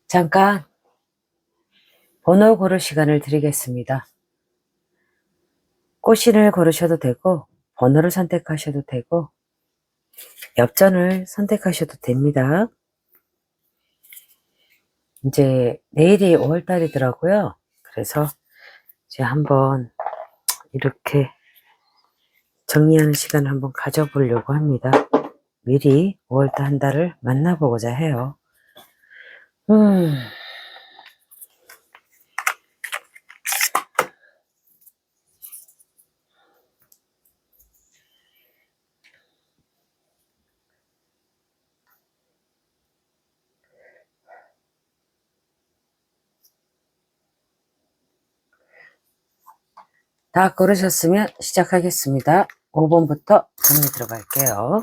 잠깐 번호 고를 시간을 드리겠습니다. 꽃신을 고르셔도 되고 번호를 선택하셔도 되고 엽전을 선택하셔도 됩니다. 이제 내일이 5월달이더라고요. 그래서 이제 한번 이렇게 정리하는 시간을 한번 가져보려고 합니다. 미리 5월달 한 달을 만나보고자 해요. 다 고르셨으면 시작하겠습니다. 5번부터 정리 들어갈게요.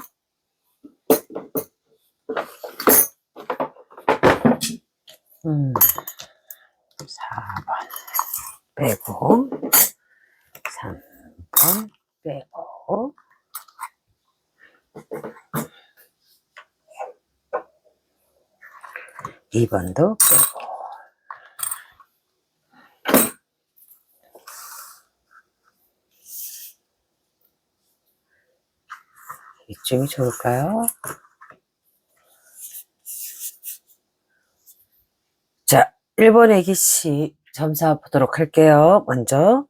4번 빼고 3번 빼고 2번도 빼고 이쯤이 좋을까요? 자, 1번 애기씨 점사 보도록 할게요. 먼저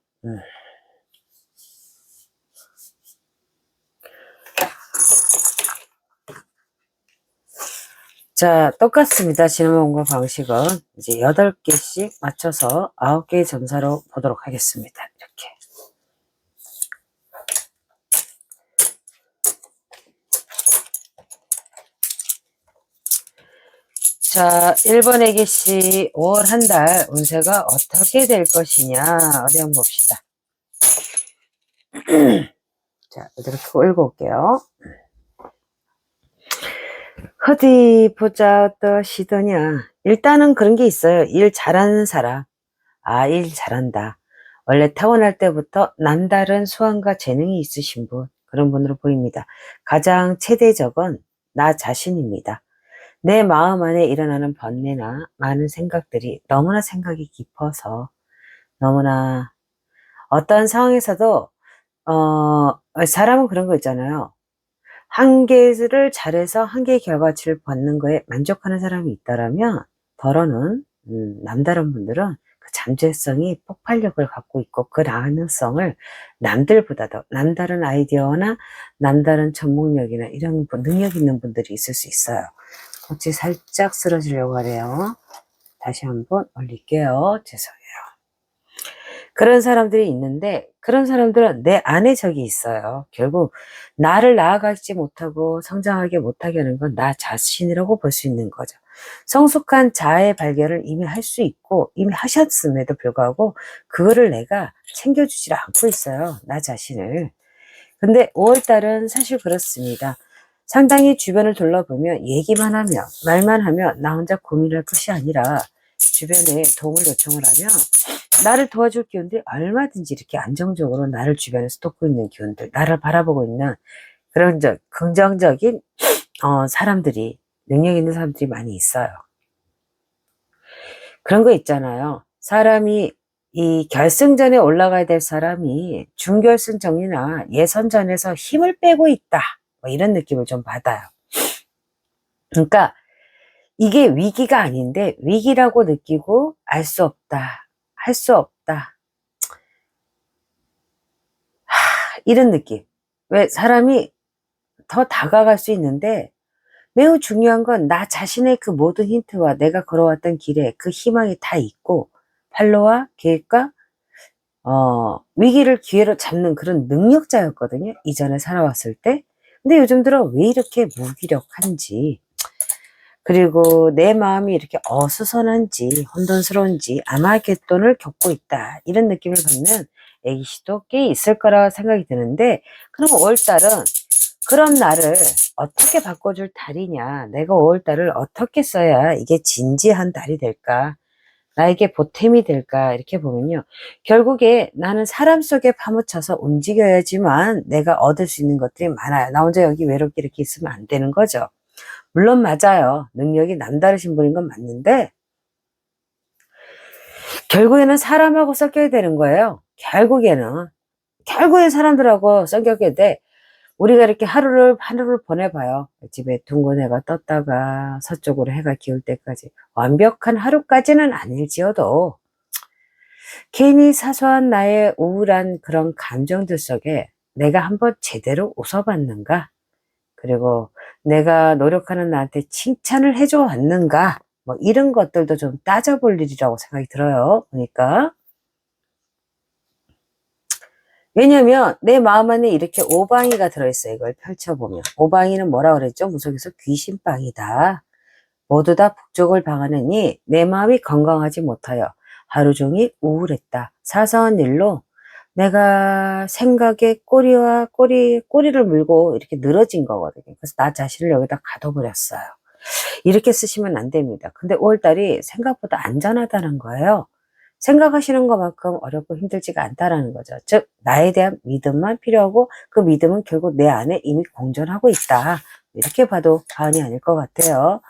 자, 똑같습니다. 질문과 방식은 이제 8개씩 맞춰서 9개의 점사로 보도록 하겠습니다. 이렇게. 자, 1번 애기씨 5월 한 달 운세가 어떻게 될 것이냐 어디 한번 봅시다. 자, 이렇게 읽어볼게요. 어디 보자 어떠시더냐. 일단은 그런 게 있어요. 일 잘하는 사람. 아, 일 잘한다. 원래 타고날 때부터 남다른 수완과 재능이 있으신 분, 그런 분으로 보입니다. 가장 최대적은 나 자신입니다. 내 마음 안에 일어나는 번뇌나 많은 생각들이 너무나 생각이 깊어서 너무나 어떤 상황에서도 사람은 그런 거 있잖아요. 한 개를 잘해서 한 개의 결과치를 받는 거에 만족하는 사람이 있다라면 덜어는 남다른 분들은 그 잠재성이 폭발력을 갖고 있고 그 가능성을 남들보다도 남다른 아이디어나 남다른 전문력이나 이런 능력 있는 분들이 있을 수 있어요. 혹시 살짝 쓰러지려고 하네요. 다시 한번 올릴게요. 죄송해요. 그런 사람들이 있는데 그런 사람들은 내 안에 적이 있어요. 결국 나를 나아가지 못하고 성장하게 못하게 하는 건 나 자신이라고 볼 수 있는 거죠. 성숙한 자아의 발견을 이미 할 수 있고 이미 하셨음에도 불구하고 그거를 내가 챙겨주질 않고 있어요. 나 자신을. 근데 5월달은 사실 그렇습니다. 상당히 주변을 둘러보면 얘기만 하면 말만 하면 나 혼자 고민할 것이 아니라 주변에 도움을 요청을 하면 나를 도와줄 기운들이 얼마든지 이렇게 안정적으로 나를 주변에서 돕고 있는 기운들, 나를 바라보고 있는 그런 긍정적인 사람들이, 능력 있는 사람들이 많이 있어요. 그런 거 있잖아요. 사람이 이 결승전에 올라가야 될 사람이 준결승전이나 예선전에서 힘을 빼고 있다. 뭐 이런 느낌을 좀 받아요. 그러니까 이게 위기가 아닌데 위기라고 느끼고 알 수 없다. 할 수 없다. 이런 느낌. 왜 사람이 더 다가갈 수 있는데 매우 중요한 건 나 자신의 그 모든 힌트와 내가 걸어왔던 길에 그 희망이 다 있고 판로와 계획과 위기를 기회로 잡는 그런 능력자였거든요. 이전에 살아왔을 때. 근데 요즘 들어 왜 이렇게 무기력한지 그리고 내 마음이 이렇게 어수선한지 혼돈스러운지 아마겟돈을 겪고 있다. 이런 느낌을 받는 애기씨도 꽤 있을 거라 생각이 드는데 그럼 5월달은 그런 나를 어떻게 바꿔줄 달이냐. 내가 5월달을 어떻게 써야 이게 진지한 달이 될까. 나에게 보탬이 될까. 이렇게 보면요. 결국에 나는 사람 속에 파묻혀서 움직여야지만 내가 얻을 수 있는 것들이 많아요. 나 혼자 여기 외롭게 이렇게 있으면 안 되는 거죠. 물론 맞아요. 능력이 남다르신 분인 건 맞는데 결국에는 사람하고 섞여야 되는 거예요. 결국에는 사람들하고 섞여야 돼. 우리가 이렇게 하루를 보내봐요. 집에 둥근 해가 떴다가 서쪽으로 해가 기울 때까지 완벽한 하루까지는 아닐지어도 괜히 사소한 나의 우울한 그런 감정들 속에 내가 한번 제대로 웃어봤는가? 그리고 내가 노력하는 나한테 칭찬을 해줘 왔는가? 뭐 이런 것들도 좀 따져볼 일이라고 생각이 들어요. 보니까. 왜냐면 내 마음 안에 이렇게 오방이가 들어있어요. 이걸 펼쳐보면. 오방이는 뭐라 그랬죠? 무속에서 귀신방이다. 모두 다 북쪽을 방하느니 내 마음이 건강하지 못하여 하루 종일 우울했다. 사소한 일로 내가 생각에 꼬리를 물고 이렇게 늘어진 거거든요. 그래서 나 자신을 여기다 가둬버렸어요. 이렇게 쓰시면 안 됩니다. 근데 5월달이 생각보다 안전하다는 거예요. 생각하시는 것만큼 어렵고 힘들지가 않다라는 거죠. 즉 나에 대한 믿음만 필요하고 그 믿음은 결국 내 안에 이미 공존하고 있다. 이렇게 봐도 과언이 아닐 것 같아요.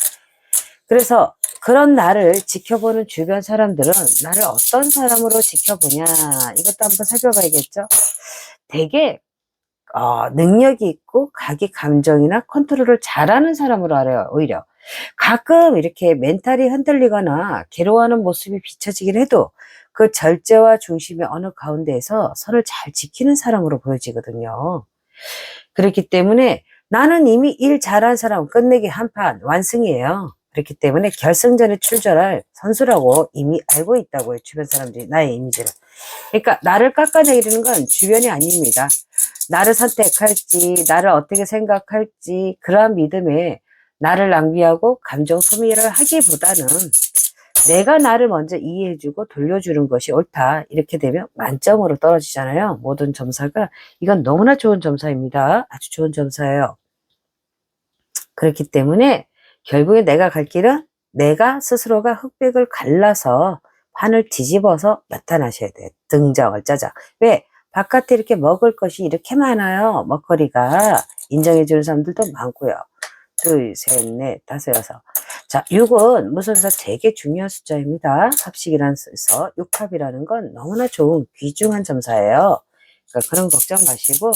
그래서 그런 나를 지켜보는 주변 사람들은 나를 어떤 사람으로 지켜보냐 이것도 한번 살펴봐야겠죠. 되게 능력이 있고 자기 감정이나 컨트롤을 잘하는 사람으로 알아요. 오히려 가끔 이렇게 멘탈이 흔들리거나 괴로워하는 모습이 비춰지긴 해도 그 절제와 중심의 어느 가운데에서 선을 잘 지키는 사람으로 보여지거든요. 그렇기 때문에 나는 이미 일 잘한 사람 끝내기 한판 완승이에요. 그렇기 때문에 결승전에 출전할 선수라고 이미 알고 있다고요. 주변 사람들이 나의 이미지를. 그러니까 나를 깎아내리는 건 주변이 아닙니다. 나를 선택할지 나를 어떻게 생각할지 그러한 믿음에 나를 낭비하고 감정 소비를 하기보다는 내가 나를 먼저 이해해주고 돌려주는 것이 옳다. 이렇게 되면 만점으로 떨어지잖아요. 모든 점사가. 이건 너무나 좋은 점사입니다. 아주 좋은 점사예요. 그렇기 때문에 결국에 내가 갈 길은 내가 스스로가 흑백을 갈라서 판을 뒤집어서 나타나셔야 돼요. 등장을 짜자. 왜? 바깥에 이렇게 먹을 것이 이렇게 많아요. 먹거리가. 인정해주는 사람들도 많고요. 둘, 셋, 넷, 다섯, 여섯. 자, 6은 무속에서 되게 중요한 숫자입니다. 합식이라는 뜻에서 6합이라는 건 너무나 좋은 귀중한 점사예요. 그러니까 그런 걱정 마시고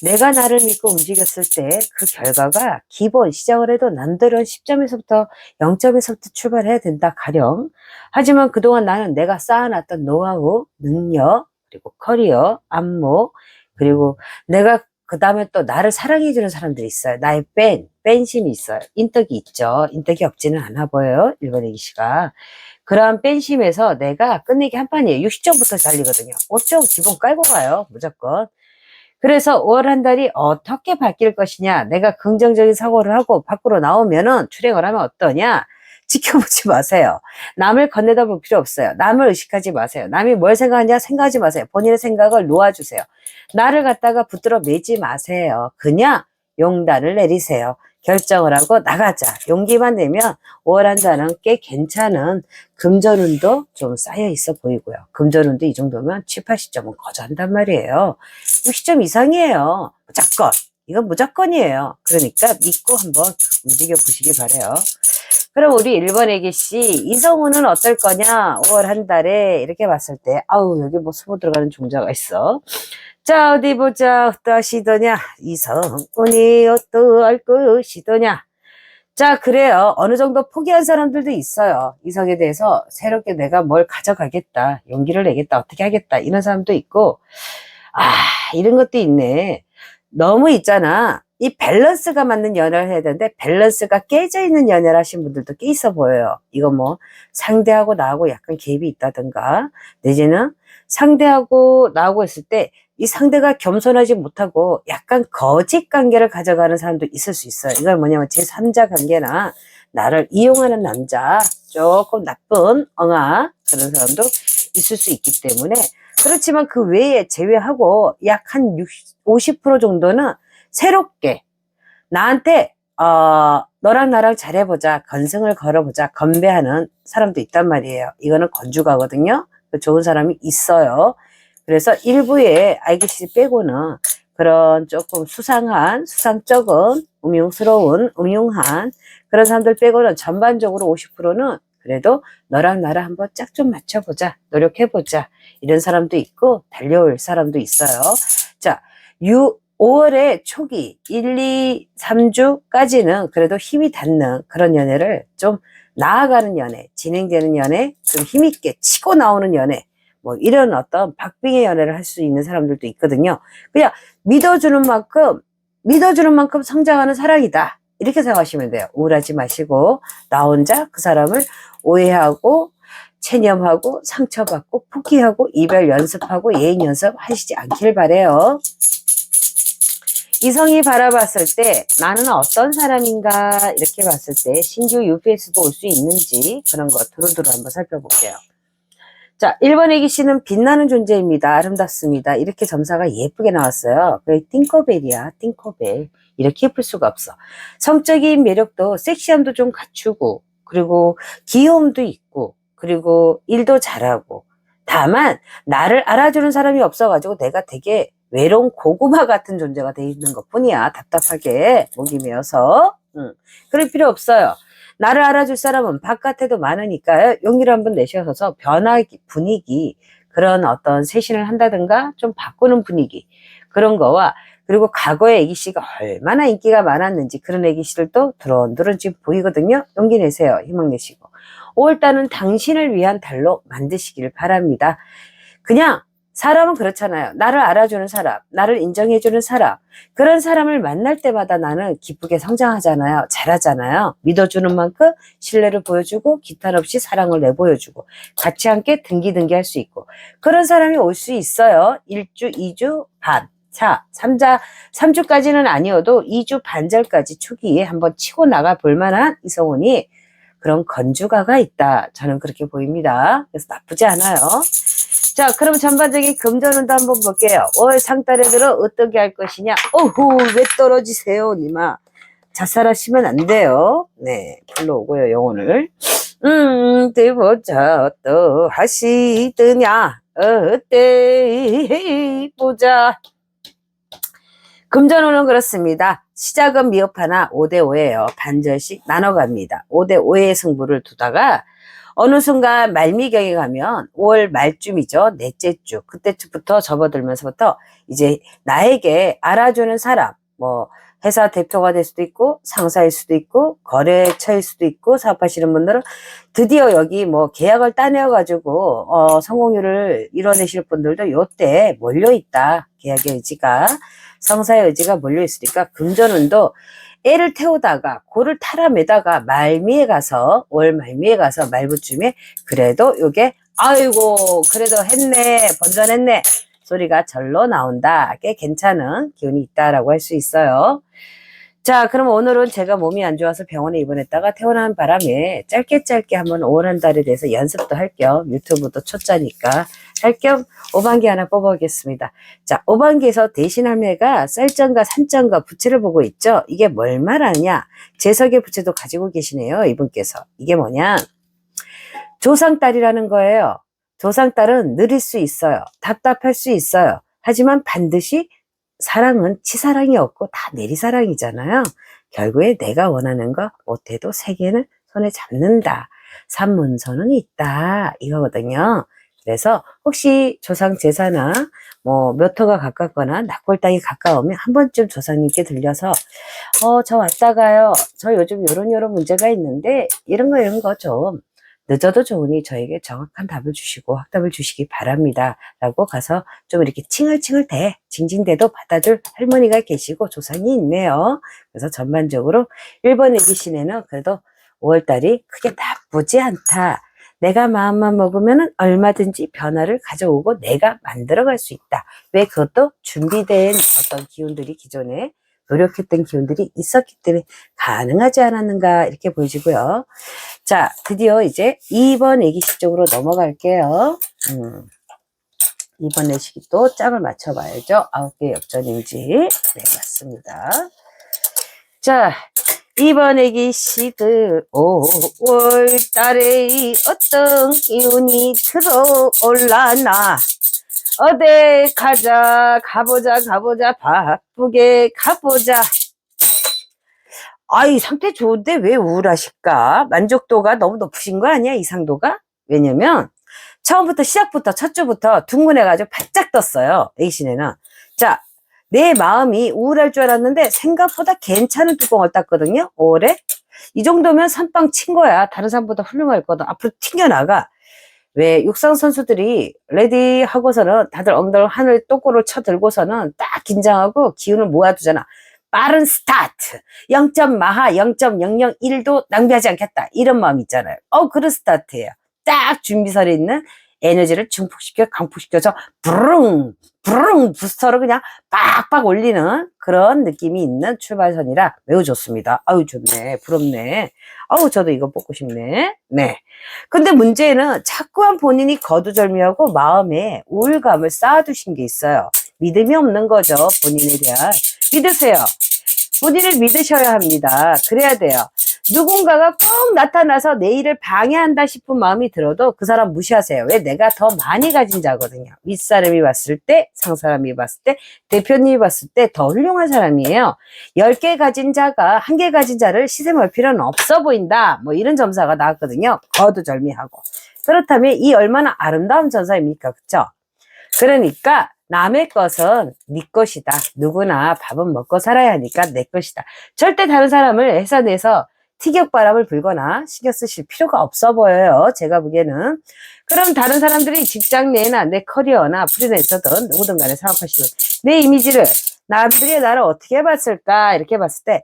내가 나를 믿고 움직였을 때 그 결과가 기본 시작을 해도 남들은 10점에서부터 0점에서부터 출발해야 된다 가령. 하지만 그동안 나는 내가 쌓아놨던 노하우, 능력, 그리고 커리어, 안목, 그리고 내가 그 다음에 또 나를 사랑해주는 사람들이 있어요. 나의 팬심이 있어요. 인덕이 있죠. 인덕이 없지는 않아 보여요. 1번 애기씨가. 그러한 팬심에서 내가 끝내기 한 판이에요. 60점부터 달리거든요. 5점 기본 깔고 가요. 무조건. 그래서 5월 한 달이 어떻게 바뀔 것이냐. 내가 긍정적인 사고를 하고 밖으로 나오면은 출행을 하면 어떠냐. 지켜보지 마세요. 남을 건네다 볼 필요 없어요. 남을 의식하지 마세요. 남이 뭘 생각하냐 생각하지 마세요. 본인의 생각을 놓아주세요. 나를 갖다가 붙들어 매지 마세요. 그냥 용단을 내리세요. 결정을 하고 나가자. 용기만 내면 5월 한 달은 꽤 괜찮은 금전운도 좀 쌓여 있어 보이고요. 금전운도 이 정도면 7, 80점은 거저한단 말이에요. 60점 이상이에요. 무조건. 이건 무조건이에요. 그러니까 믿고 한번 움직여 보시기 바래요. 그럼 우리 1번 애기씨 이성우는 어떨 거냐? 5월 한 달에 이렇게 봤을 때 아우 여기 뭐 수모 들어가는 종자가 있어. 자 어디 보자. 어떠하시더냐? 이성운이 어떠할 것이더냐? 자 그래요. 어느 정도 포기한 사람들도 있어요. 이성에 대해서 새롭게 내가 뭘 가져가겠다. 용기를 내겠다. 어떻게 하겠다. 이런 사람도 있고 이런 것도 있네. 너무 있잖아. 이 밸런스가 맞는 연애를 해야 되는데 밸런스가 깨져 있는 연애를 하신 분들도 꽤 있어 보여요. 이거 뭐 상대하고 나하고 약간 갭이 있다든가 내지는 상대하고 나하고 있을 때 이 상대가 겸손하지 못하고 약간 거짓 관계를 가져가는 사람도 있을 수 있어요. 이건 뭐냐면 제3자 관계나 나를 이용하는 남자, 조금 나쁜 엉아 그런 사람도 있을 수 있기 때문에 그렇지만 그 외에 제외하고 약 한 50% 정도는 새롭게 나한테 너랑 나랑 잘해보자, 건승을 걸어보자, 건배하는 사람도 있단 말이에요. 이거는 건주가거든요. 좋은 사람이 있어요. 그래서 일부의 IGC 빼고는 그런 조금 수상한, 수상쩍은, 음흉스러운, 음흉한 그런 사람들 빼고는 전반적으로 50%는 그래도 너랑 나랑 한번 짝 좀 맞춰보자. 노력해보자. 이런 사람도 있고 달려올 사람도 있어요. 자, 5월의 초기 1, 2, 3주까지는 그래도 힘이 닿는 그런 연애를 좀 나아가는 연애, 진행되는 연애, 좀 힘있게 치고 나오는 연애, 뭐 이런 어떤 박빙의 연애를 할 수 있는 사람들도 있거든요. 그냥 믿어주는 만큼 성장하는 사랑이다. 이렇게 생각하시면 돼요. 우울하지 마시고 나 혼자 그 사람을 오해하고 체념하고 상처받고 포기하고 이별 연습하고 예행 연습 하시지 않길 바래요. 이성이 바라봤을 때 나는 어떤 사람인가 이렇게 봤을 때 신규 UPS도 올 수 있는지 그런 거 두루두루 한번 살펴볼게요. 자, 1번 애기씨는 빛나는 존재입니다. 아름답습니다. 이렇게 점사가 예쁘게 나왔어요. 그게 띵커벨이야. 띵커벨. 이렇게 예쁠 수가 없어. 성적인 매력도 섹시함도 좀 갖추고 그리고 귀여움도 있고 그리고 일도 잘하고 다만 나를 알아주는 사람이 없어가지고 내가 되게 외로운 고구마 같은 존재가 돼 있는 것 뿐이야. 답답하게 목이 메어서 그럴 필요 없어요. 나를 알아줄 사람은 바깥에도 많으니까요. 용기를 한번 내셔서 변화기 분위기 그런 어떤 쇄신을 한다든가 좀 바꾸는 분위기 그런 거와 그리고 과거의 애기씨가 얼마나 인기가 많았는지 그런 애기씨들도 드론드론 지금 보이거든요. 용기 내세요. 희망 내시고 5월달은 당신을 위한 달로 만드시길 바랍니다. 그냥 사람은 그렇잖아요. 나를 알아주는 사람, 나를 인정해주는 사람 그런 사람을 만날 때마다 나는 기쁘게 성장하잖아요. 잘하잖아요. 믿어주는 만큼 신뢰를 보여주고 기탄 없이 사랑을 내보여주고 같이 함께 등기등기 할 수 있고 그런 사람이 올 수 있어요. 1주, 2주 반. 자, 3주까지는 아니어도 2주 반절까지 초기에 한번 치고 나가 볼 만한 이성운이 그런 건주가가 있다. 저는 그렇게 보입니다. 그래서 나쁘지 않아요. 자, 그럼 전반적인 금전운도 한번 볼게요. 월 상달에 들어 어떻게 할 것이냐? 어후, 왜 떨어지세요, 니마? 자살하시면 안 돼요. 네, 불러오고요, 영혼을. 보자, 또 하시더냐? 어때, 보자. 금전운은 그렇습니다. 시작은 미흡하나 5대5예요. 반절씩 나눠갑니다. 5대5의 승부를 두다가 어느 순간 말미경에 가면 5월 말쯤이죠. 넷째 주. 그때부터 접어들면서부터 이제 나에게 알아주는 사람, 뭐 회사 대표가 될 수도 있고 상사일 수도 있고 거래처일 수도 있고 사업하시는 분들은 드디어 여기 뭐 계약을 따내어 가지고 성공률을 이뤄내실 분들도 요때 몰려있다. 계약의 의지가 성사의 의지가 몰려있으니까 금전운도 애를 태우다가 고를 타라매다가 말미에 가서 월 말미에 가서 말부쯤에 그래도 요게 아이고 그래도 했네 번전했네 소리가 절로 나온다. 꽤 괜찮은 기운이 있다라고 할 수 있어요. 자, 그럼 오늘은 제가 몸이 안 좋아서 병원에 입원했다가 퇴원하는 바람에 짧게 한번 5월 한 달에 대해서 연습도 할 겸 유튜브도 초짜니까 할 겸 5반기 하나 뽑아보겠습니다. 자, 5반기에서 대신할매가 쌀전과 산전과 부채를 보고 있죠. 이게 뭘 말하냐? 재석의 부채도 가지고 계시네요. 이분께서. 이게 뭐냐? 조상딸이라는 거예요. 조상딸은 느릴 수 있어요. 답답할 수 있어요. 하지만 반드시 사랑은 치사랑이 없고 다 내리사랑이잖아요. 결국에 내가 원하는 거 못해도 세계는 손에 잡는다. 산문서는 있다. 이거거든요. 그래서 혹시 조상 제사나 뭐 몇 호가 가깝거나 납골 땅이 가까우면 한 번쯤 조상님께 들려서 저 왔다가요. 저 요즘 요런 문제가 있는데 이런 거 좀 늦어도 좋으니 저에게 정확한 답을 주시고 확답을 주시기 바랍니다. 라고 가서 좀 이렇게 칭얼칭얼 징징대도 받아줄 할머니가 계시고 조상이 있네요. 그래서 전반적으로 1번 애기 시내는 그래도 5월달이 크게 나쁘지 않다. 내가 마음만 먹으면 얼마든지 변화를 가져오고 내가 만들어갈 수 있다. 왜 그것도 준비된 어떤 기운들이 기존에 노력했던 기운들이 있었기 때문에 가능하지 않았는가 이렇게 보여지고요. 자, 드디어 이제 2번 애기씨 쪽으로 넘어갈게요. 2번 애기씨 또 짝을 맞춰봐야죠. 9개 역전인지. 네, 맞습니다. 자, 2번 애기씨들 5월달에 어떤 기운이 들어올라나 어디 가보자 바쁘게 가보자. 이 상태 좋은데 왜 우울하실까? 만족도가 너무 높으신 거 아니야, 이상도가? 왜냐면, 처음부터, 시작부터, 첫 주부터 둥근해가지고 바짝 떴어요, A신에는. 자, 내 마음이 우울할 줄 알았는데, 생각보다 괜찮은 뚜껑을 땄거든요, 5월에. 이 정도면 선빵 친 거야. 다른 사람보다 훌륭할 거다. 앞으로 튕겨나가. 왜 육상 선수들이 레디 하고서는 다들 엉덩이 하늘 똑고를 쳐들고서는 딱 긴장하고 기운을 모아두잖아. 빠른 스타트 0점 마하 0.001도 낭비하지 않겠다 이런 마음 있잖아요. 그런 스타트예요. 딱 준비설에 있는 에너지를 증폭시켜 강폭시켜서 부릉 부릉 부스터를 그냥 빡빡 올리는 그런 느낌이 있는 출발선이라 매우 좋습니다. 아유 좋네, 부럽네. 저도 이거 뽑고 싶네. 네. 근데 문제는 자꾸만 본인이 거두절미하고 마음에 우울감을 쌓아두신 게 있어요. 믿음이 없는 거죠, 본인에 대한. 믿으세요. 본인을 믿으셔야 합니다. 그래야 돼요. 누군가가 꼭 나타나서 내 일을 방해한다 싶은 마음이 들어도 그 사람 무시하세요. 왜? 내가 더 많이 가진 자거든요. 윗사람이 봤을 때, 상사람이 봤을 때, 대표님이 봤을 때 더 훌륭한 사람이에요. 10개 가진 자가 1개 가진 자를 시샘할 필요는 없어 보인다. 뭐 이런 점사가 나왔거든요. 거두절미하고. 그렇다면 이 얼마나 아름다운 전사입니까? 그쵸? 그러니까 남의 것은 네 것이다. 누구나 밥은 먹고 살아야 하니까 내 것이다. 절대 다른 사람을 해산해서 티격바람을 불거나 신경 쓰실 필요가 없어 보여요. 제가 보기에는. 그럼 다른 사람들이 직장 내나 내 커리어나 프리랜서든 누구든 간에 사업하시면 내 이미지를 남들이 나를 어떻게 봤을까 이렇게 봤을 때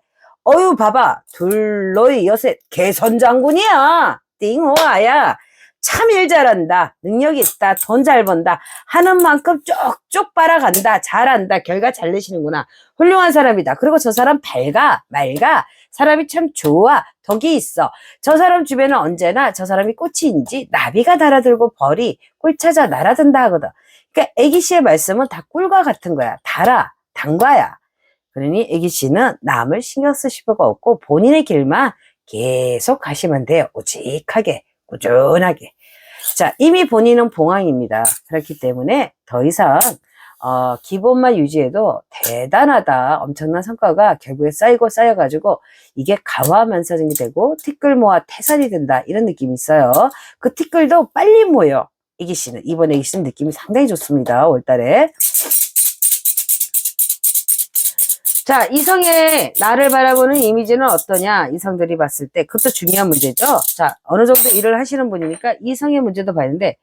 봐봐. 둘로이 여세 개선장군이야. 띵호아야. 참 일 잘한다. 능력 있다. 돈 잘 번다. 하는 만큼 쪽쪽 빨아간다. 잘한다. 결과 잘 내시는구나. 훌륭한 사람이다. 그리고 저 사람 밝아. 맑아. 사람이 참 좋아. 덕이 있어. 저 사람 주변은 언제나 저 사람이 꽃이인지 나비가 달아들고 벌이 꿀 찾아 날아든다 하거든. 그러니까 애기씨의 말씀은 다 꿀과 같은 거야. 달아. 단과야. 그러니 애기씨는 남을 신경 쓰실 필요가 없고 본인의 길만 계속 가시면 돼요. 오직하게. 꾸준하게. 자, 이미 본인은 봉황입니다. 그렇기 때문에 더 이상 기본만 유지해도 대단하다. 엄청난 성과가 결국에 쌓이고 쌓여가지고 이게 강화만사정이 되고 티끌 모아 태산이 된다. 이런 느낌이 있어요. 그 티끌도 빨리 모여. 이기씨는 이번 애기씨는 느낌이 상당히 좋습니다. 5월달에. 자, 이성의 나를 바라보는 이미지는 어떠냐? 이성들이 봤을 때 그것도 중요한 문제죠. 자, 어느 정도 일을 하시는 분이니까 이성의 문제도 봤는데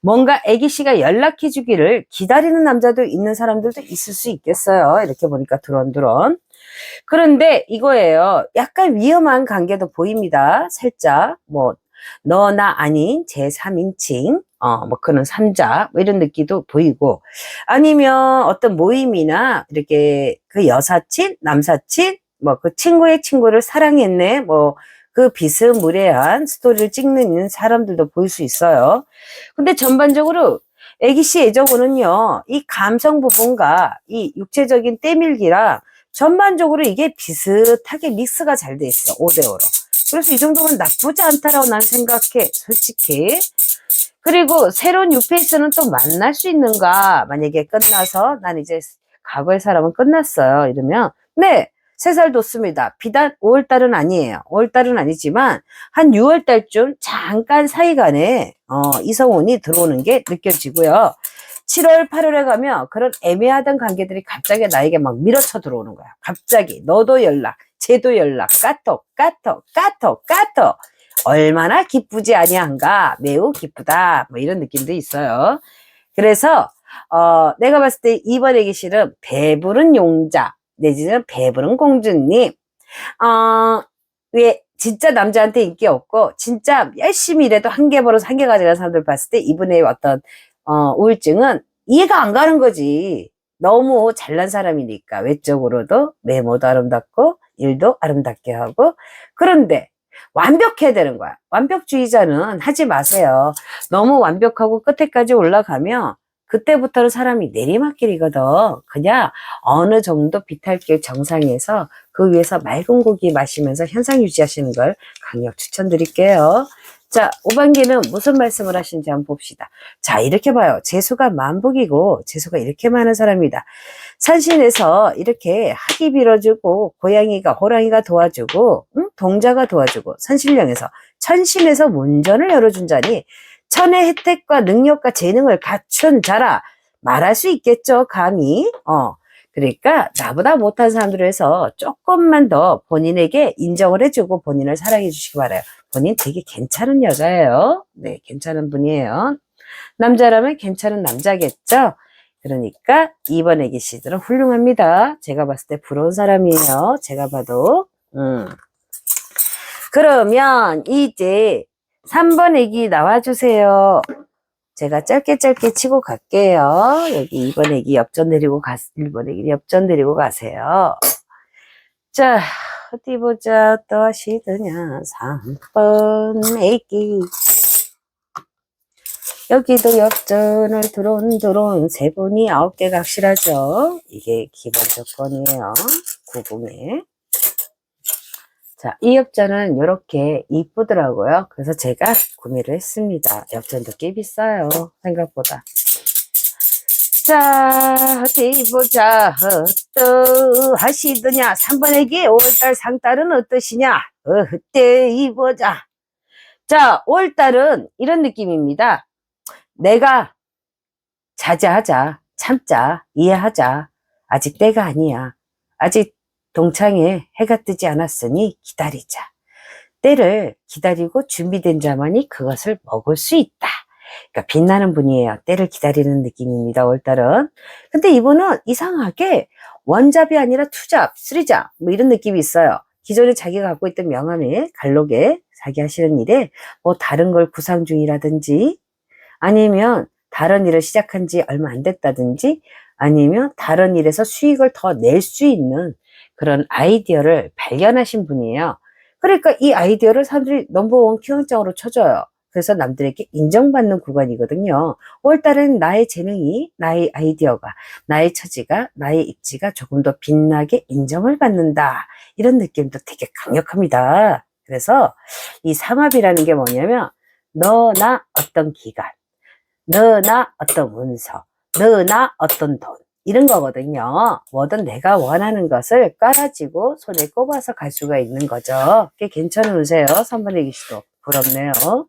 뭔가 애기씨가 연락해 주기를 기다리는 남자도 있는 사람들도 있을 수 있겠어요. 이렇게 보니까 드론드론. 그런데 이거예요. 약간 위험한 관계도 보입니다. 살짝 뭐 너나 아닌 제3인칭 뭐 그런 3자 뭐 이런 느낌도 보이고 아니면 어떤 모임이나 이렇게 그 여사친 남사친 뭐 그 친구의 친구를 사랑했네 뭐 그 비스무리한 스토리를 찍는 사람들도 보일 수 있어요. 근데 전반적으로 애기씨 애정으로는요 이 감성 부분과 이 육체적인 때밀기랑 전반적으로 이게 비슷하게 믹스가 잘 돼 있어요. 5대5로. 그래서 이 정도면 나쁘지 않다라고 난 생각해, 솔직히. 그리고 새로운 뉴페이스는 또 만날 수 있는가? 만약에 끝나서 난 이제 과거의 사람은 끝났어요. 이러면 네, 3살 뒀습니다. 비단 5월달은 아니에요. 5월달은 아니지만 한 6월달쯤 잠깐 사이간에 이성운이 들어오는 게 느껴지고요. 7월, 8월에 가면 그런 애매하던 관계들이 갑자기 나에게 막 밀어쳐 들어오는 거야. 갑자기 너도 연락, 쟤도 연락, 까톡, 까톡, 까톡, 까톡. 얼마나 기쁘지 아니한가? 매우 기쁘다. 뭐 이런 느낌도 있어요. 그래서 내가 봤을 때 이번 애기실은 배부른 용자 내지는 배부른 공주님 왜 진짜 남자한테 인기 없고 진짜 열심히 일해도 한 개 벌어서 한 개 가져가는 사람들 봤을 때 이분의 어떤 우울증은 이해가 안 가는 거지. 너무 잘난 사람이니까 외적으로도 외모도 아름답고 일도 아름답게 하고 그런데 완벽해야 되는 거야. 완벽주의자는 하지 마세요. 너무 완벽하고 끝에까지 올라가면 그때부터는 사람이 내리막길이거든. 그냥 어느 정도 비탈길 정상에서 그 위에서 맑은 고기 마시면서 현상 유지하시는 걸 강력 추천드릴게요. 자, 오반기는 무슨 말씀을 하시는지 한번 봅시다. 자, 이렇게 봐요. 재수가 만복이고 재수가 이렇게 많은 사람이다. 산신에서 이렇게 학이 빌어주고 고양이가 호랑이가 도와주고 동자가 도와주고 산신령에서 천신에서 문전을 열어준 자니 천의 혜택과 능력과 재능을 갖춘 자라 말할 수 있겠죠. 감히. 그러니까 나보다 못한 사람들을 해서 조금만 더 본인에게 인정을 해주고 본인을 사랑해 주시기 바라요. 본인 되게 괜찮은 여자예요. 네, 괜찮은 분이에요. 남자라면 괜찮은 남자겠죠. 그러니까 2번 애기 씨들은 훌륭합니다. 제가 봤을 때 부러운 사람이에요. 제가 봐도. 그러면 이제 3번 애기 나와주세요. 제가 짧게 치고 갈게요. 여기 2번 애기 옆전 내리고 1번 애기 옆전 내리고 가세요. 자, 어디 보자. 또 하시더냐. 3번 애기. 여기도 역전을 드론 세 분이 9개 각실하죠. 이게 기본 조건이에요. 구궁에. 자, 이 역전은 이렇게 이쁘더라고요. 그래서 제가 구매를 했습니다. 역전도 꽤 비싸요. 생각보다. 자, 어디 보자. 또 하시더냐. 3번 애기 5월달 상달은 어떠시냐. 어때 보자. 자, 5월달은 이런 느낌입니다. 내가 자제하자, 참자, 이해하자. 아직 때가 아니야. 아직 동창에 해가 뜨지 않았으니 기다리자. 때를 기다리고 준비된 자만이 그것을 먹을 수 있다. 그러니까 빛나는 분이에요. 때를 기다리는 느낌입니다. 5월달은. 근데 이분은 이상하게 원잡이 아니라 투잡, 쓰리잡 뭐 이런 느낌이 있어요. 기존에 자기가 갖고 있던 명함에 갈록에 자기 하시는 일에 뭐 다른 걸 구상 중이라든지 아니면 다른 일을 시작한 지 얼마 안 됐다든지 아니면 다른 일에서 수익을 더 낼 수 있는 그런 아이디어를 발견하신 분이에요. 그러니까 이 아이디어를 사람들이 넘버원 키워장으로 쳐줘요. 그래서 남들에게 인정받는 구간이거든요. 5월달에는 나의 재능이, 나의 아이디어가, 나의 처지가, 나의 입지가 조금 더 빛나게 인정을 받는다. 이런 느낌도 되게 강력합니다. 그래서 이 삼합이라는 게 뭐냐면 너나 어떤 기간, 너나 어떤 문서, 너나 어떤 돈 이런 거거든요. 뭐든 내가 원하는 것을 깔아지고 손에 꼽아서 갈 수가 있는 거죠. 꽤 괜찮은 운세요. 3번 애기 씨도 부럽네요.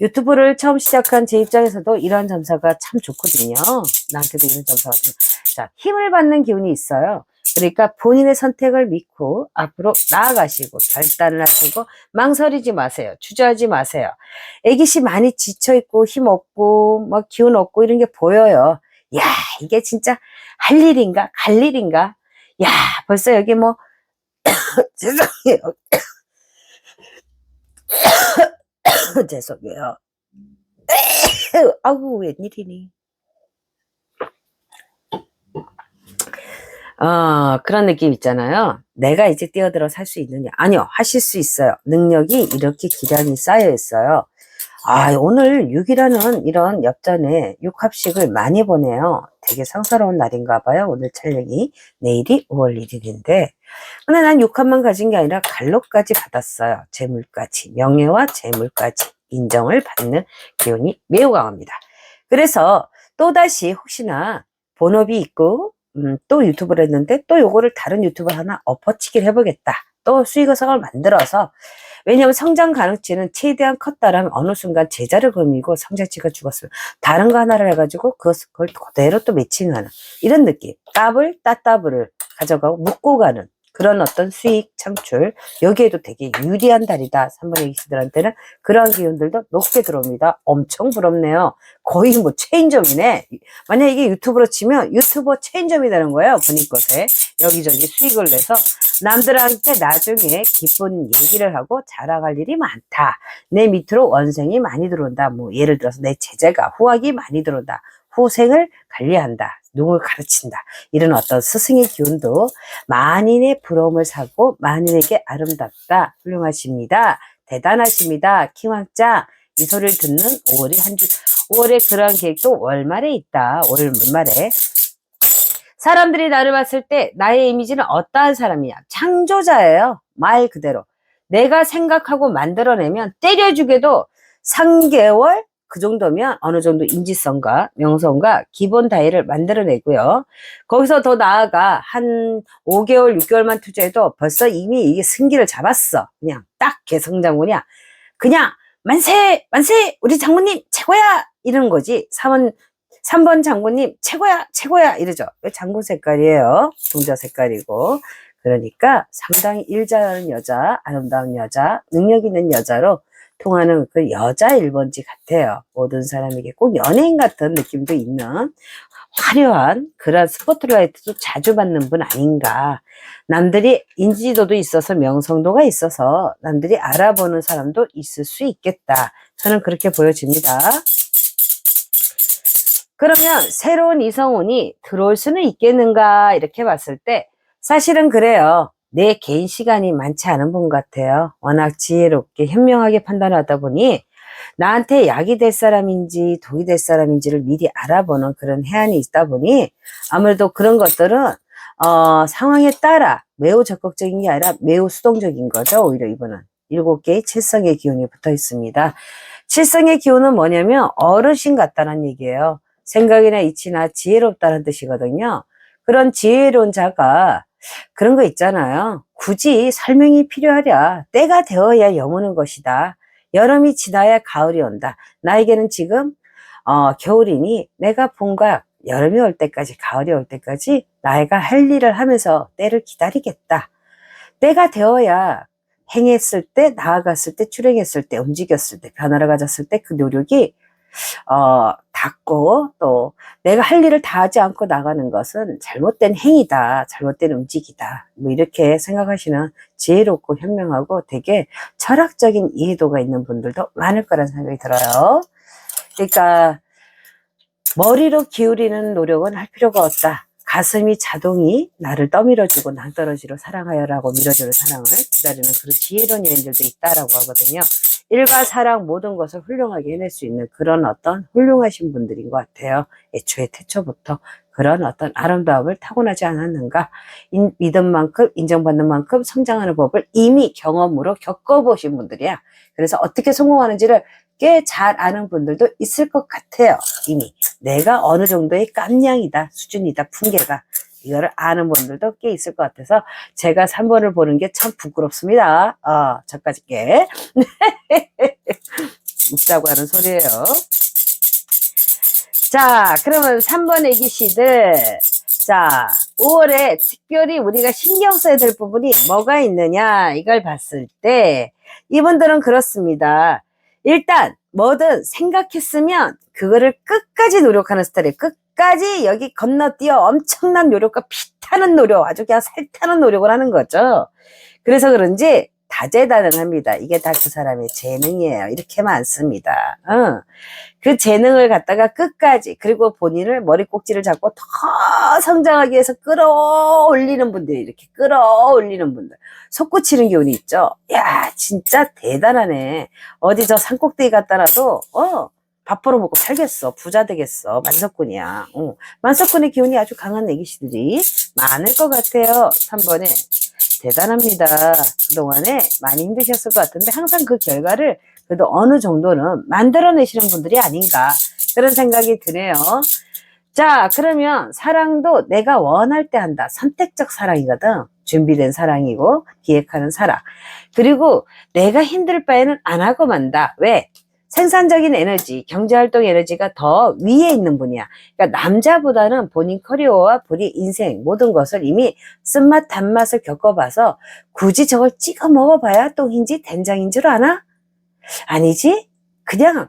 유튜브를 처음 시작한 제 입장에서도 이러한 점사가 참 좋거든요. 나한테도 이런 점사가 좀. 자, 힘을 받는 기운이 있어요. 그러니까 본인의 선택을 믿고 앞으로 나아가시고 결단을 하시고 망설이지 마세요. 주저하지 마세요. 애기씨 많이 지쳐있고 힘없고 막 기운 없고 이런 게 보여요. 야, 이게 진짜 할 일인가 갈 일인가. 야, 벌써 여기 뭐 죄송해요. 죄송해요. 아우 웬일이니. 그런 느낌 있잖아요. 내가 이제 뛰어들어 살 수 있느냐. 아니요, 하실 수 있어요. 능력이 이렇게 기량이 쌓여 있어요. 오늘 6이라는 이런 엽전에 6합식을 많이 보네요. 되게 상사로운 날인가 봐요. 오늘 촬영이. 내일이 5월 1일인데 근데 난 6합만 가진 게 아니라 갈록까지 받았어요. 재물까지, 명예와 재물까지 인정을 받는 기운이 매우 강합니다. 그래서 또다시 혹시나 본업이 있고 또 유튜브를 했는데 또 요거를 다른 유튜브 하나 엎어치기를 해보겠다. 또 수익의석을 만들어서 왜냐하면 성장 가능치는 최대한 컸다라면 어느 순간 제자를 거미고 성장치가 죽었으면 다른 거 하나를 해가지고 그걸 그대로 또 매칭하는 이런 느낌. 따블을 가져가고 묶고 가는 그런 어떤 수익 창출 여기에도 되게 유리한 달이다. 3번 애기씨들한테는 그런 기운들도 높게 들어옵니다. 엄청 부럽네요. 거의 뭐 체인점이네. 만약 이게 유튜브로 치면 유튜버 체인점이 되는 거예요. 본인 것에 여기저기 수익을 내서 남들한테 나중에 기쁜 얘기를 하고 자랑할 일이 많다. 내 밑으로 원생이 많이 들어온다. 뭐 예를 들어서 내 제자가 후학이 많이 들어온다. 후생을 관리한다. 누굴 가르친다. 이런 어떤 스승의 기운도 만인의 부러움을 사고 만인에게 아름답다. 훌륭하십니다. 대단하십니다. 킹왕짱. 이 소리를 듣는 5월이 한 주, 5월에 그러한 계획도 월말에 있다. 월 말에. 사람들이 나를 봤을 때 나의 이미지는 어떠한 사람이냐. 창조자예요. 말 그대로. 내가 생각하고 만들어내면 때려주게도 3개월 그 정도면 어느 정도 인지성과 명성과 기본 다이를 만들어내고요. 거기서 더 나아가 한 5개월, 6개월만 투자해도 벌써 이미 이게 승기를 잡았어. 그냥 딱 개성장군이야. 그냥 만세! 만세! 우리 장군님 최고야! 이러는 거지. 3번 장군님 최고야! 최고야! 이러죠. 장군 색깔이에요. 동자 색깔이고. 그러니까 상당히 일 잘하는 여자, 아름다운 여자, 능력 있는 여자로 통하는 그 여자 1번지 같아요. 모든 사람에게 꼭 연예인 같은 느낌도 있는 화려한 그런 스포트라이트도 자주 받는 분 아닌가. 남들이 인지도도 있어서 명성도가 있어서 남들이 알아보는 사람도 있을 수 있겠다. 저는 그렇게 보여집니다. 그러면 새로운 이성운이 들어올 수는 있겠는가 이렇게 봤을 때 사실은 그래요. 내 개인 시간이 많지 않은 분 같아요. 워낙 지혜롭게 현명하게 판단하다 보니 나한테 약이 될 사람인지 독이 될 사람인지를 미리 알아보는 그런 해안이 있다 보니 아무래도 그런 것들은 상황에 따라 매우 적극적인 게 아니라 매우 수동적인 거죠. 오히려 이분은 7개의 칠성의 기운이 붙어 있습니다. 칠성의 기운은 뭐냐면 어르신 같다는 얘기예요. 생각이나 이치나 지혜롭다는 뜻이거든요. 그런 지혜로운 자가 그런 거 있잖아요. 굳이 설명이 필요하랴. 때가 되어야 여무는 것이다. 여름이 지나야 가을이 온다. 나에게는 지금 겨울이니 내가 봄과 여름이 올 때까지 가을이 올 때까지 나이가 할 일을 하면서 때를 기다리겠다. 때가 되어야 행했을 때, 나아갔을 때, 출행했을 때, 움직였을 때, 변화를 가졌을 때 그 노력이 닿고 또 내가 할 일을 다 하지 않고 나가는 것은 잘못된 행위다, 잘못된 움직이다, 뭐 이렇게 생각하시는 지혜롭고 현명하고 되게 철학적인 이해도가 있는 분들도 많을 거라는 생각이 들어요. 그러니까 머리로 기울이는 노력은 할 필요가 없다. 가슴이 자동이 나를 떠밀어주고 낭떠러지로 사랑하여라고 밀어주는 사랑을 기다리는 그런 지혜로운 여인들도 있다라고 하거든요. 일과 사랑 모든 것을 훌륭하게 해낼 수 있는 그런 어떤 훌륭하신 분들인 것 같아요. 애초에 태초부터 그런 어떤 아름다움을 타고나지 않았는가. 믿은 만큼 인정받는 만큼 성장하는 법을 이미 경험으로 겪어보신 분들이야. 그래서 어떻게 성공하는지를 꽤 잘 아는 분들도 있을 것 같아요. 이미 내가 어느 정도의 깜냥이다, 수준이다, 풍계가 이거를 아는 분들도 꽤 있을 것 같아서 제가 3번을 보는 게 참 부끄럽습니다. 저까지 게 웃자고 하는 소리예요. 자, 그러면 3번 애기씨들, 자, 5월에 특별히 우리가 신경 써야 될 부분이 뭐가 있느냐 이걸 봤을 때 이분들은 그렇습니다. 일단 뭐든 생각했으면 그거를 끝까지 노력하는 스타일이에요. 끝까지 여기 건너뛰어 엄청난 노력과 피타는 노력, 아주 그냥 살타는 노력을 하는 거죠. 그래서 그런지 다재다능합니다. 이게 다 그 사람의 재능이에요. 이렇게 많습니다. 그 재능을 갖다가 끝까지, 그리고 본인을 머리 꼭지를 잡고 더 성장하기 위해서 끌어올리는 분들이, 이렇게 끌어올리는 분들, 솟구치는 기운이 있죠. 야, 진짜 대단하네. 어디 저 산꼭대기 갖다 놔도 밥 벌어 먹고 살겠어. 부자 되겠어. 만석군이야. 만석군의 기운이 아주 강한 애기씨들이 많을 것 같아요. 3번에 대단합니다. 그동안에 많이 힘드셨을 것 같은데 항상 그 결과를 그래도 어느 정도는 만들어내시는 분들이 아닌가 그런 생각이 드네요. 자, 그러면 사랑도 내가 원할 때 한다. 선택적 사랑이거든. 준비된 사랑이고 기획하는 사랑. 그리고 내가 힘들 바에는 안 하고 만다. 왜? 생산적인 에너지, 경제활동 에너지가 더 위에 있는 분이야. 그러니까 남자보다는 본인 커리어와 본인 인생 모든 것을 이미 쓴맛 단맛을 겪어봐서 굳이 저걸 찍어 먹어봐야 똥인지 된장인 줄 아나? 아니지? 그냥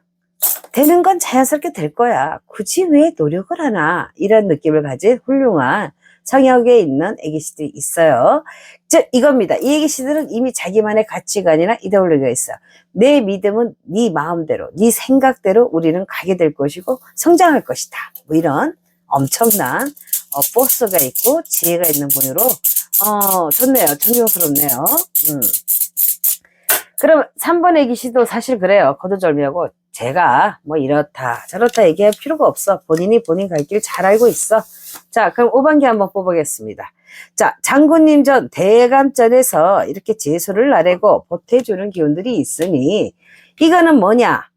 되는 건 자연스럽게 될 거야. 굳이 왜 노력을 하나? 이런 느낌을 가진 훌륭한 성역에 있는 애기씨들이 있어요. 즉 이겁니다. 이 애기씨들은 이미 자기만의 가치관이나 이데올로기가 있어. 내 믿음은 네 마음대로, 네 생각대로 우리는 가게 될 것이고 성장할 것이다. 뭐 이런 엄청난 포스가 있고 지혜가 있는 분으로 좋네요. 존경스럽네요. 그럼 3번 애기씨도 사실 그래요. 거두절미하고 제가 뭐 이렇다 저렇다 얘기할 필요가 없어. 본인이 본인 갈 길 잘 알고 있어. 자, 그럼 5번기 한번 뽑아보겠습니다. 자, 장군님 전 대감전에서 이렇게 재수를 나래고 보태주는 기운들이 있으니 이거는 뭐냐?